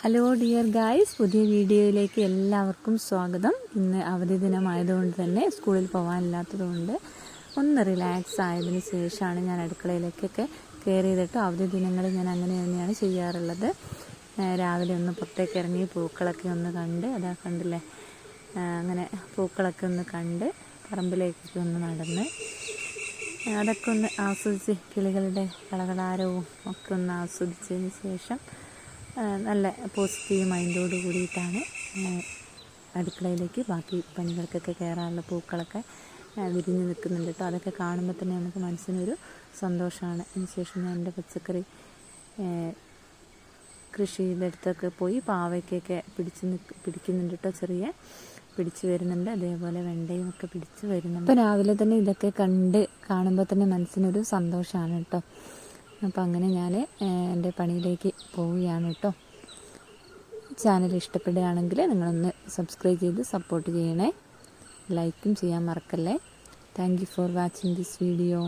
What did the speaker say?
Hello dear guys, പുതിയ വീഡിയോയിലേക്ക് എല്ലാവർക്കും സ്വാഗതം. ഇന്ന് അവധി ദിനമായതുകൊണ്ട് തന്നെ സ്കൂളിൽ പോകാനില്ലാത്തതുകൊണ്ട് ഒന്ന് റിലാക്സ് ആയതിന് ശേഷമാണ് ഞാൻ അടുക്കളയിലേക്കൊക്കെ കയറിയതിട്ട്. അവധി ദിനങ്ങളിൽ ഞാൻ അങ്ങനെ തന്നെയാണ് ചെയ്യാറുള്ളത്. രാവിലെ ഒന്ന് പുറത്തേക്ക് ഇറങ്ങി പൂക്കളൊക്കെ ഒന്ന് കണ്ട്, അതാ കണ്ടില്ലേ, അങ്ങനെ പൂക്കളൊക്കെ ഒന്ന് കണ്ട് പറമ്പിലേക്കൊക്കെ ഒന്ന് നടന്ന് അതൊക്കെ ഒന്ന് ആസ്വദിച്ച് കിളികളുടെ കളകളാരവും ഒക്കെ ഒന്ന് ആസ്വദിച്ചതിന് ശേഷം നല്ല പോസിറ്റീവ് മൈൻഡോട് കൂടിയിട്ടാണ് അടുക്കളയിലേക്ക് ബാക്കി പണികൾക്കൊക്കെ കയറാനുള്ള പൂക്കളൊക്കെ വിരിഞ്ഞ് നിൽക്കുന്നുണ്ട് കേട്ടോ. അതൊക്കെ കാണുമ്പോൾ തന്നെ നമുക്ക് മനസ്സിനൊരു സന്തോഷമാണ്. അതിനുശേഷം ഞാൻ എൻ്റെ പച്ചക്കറി കൃഷി ചെയ്തെടുത്തൊക്കെ പോയി പാവയ്ക്കൊക്കെ പിടിക്കുന്നുണ്ട് കേട്ടോ. ചെറിയ പിടിച്ചു വരുന്നുണ്ട്, അതേപോലെ വെണ്ടയും ഒക്കെ പിടിച്ച് വരുന്നുണ്ട്. അപ്പോൾ രാവിലെ തന്നെ ഇതൊക്കെ കാണുമ്പോൾ തന്നെ മനസ്സിനൊരു സന്തോഷമാണ് കേട്ടോ. അപ്പോൾ അങ്ങനെ ഞാൻ എൻ്റെ പണിയിലേക്ക് പോവുകയാണ് കേട്ടോ. ചാനൽ ഇഷ്ടപ്പെടുകയാണെങ്കിൽ നിങ്ങളൊന്ന് സബ്സ്ക്രൈബ് ചെയ്ത് സപ്പോർട്ട് ചെയ്യണേ. ലൈക്കും ചെയ്യാൻ മറക്കല്ലേ. Thank you for watching this video.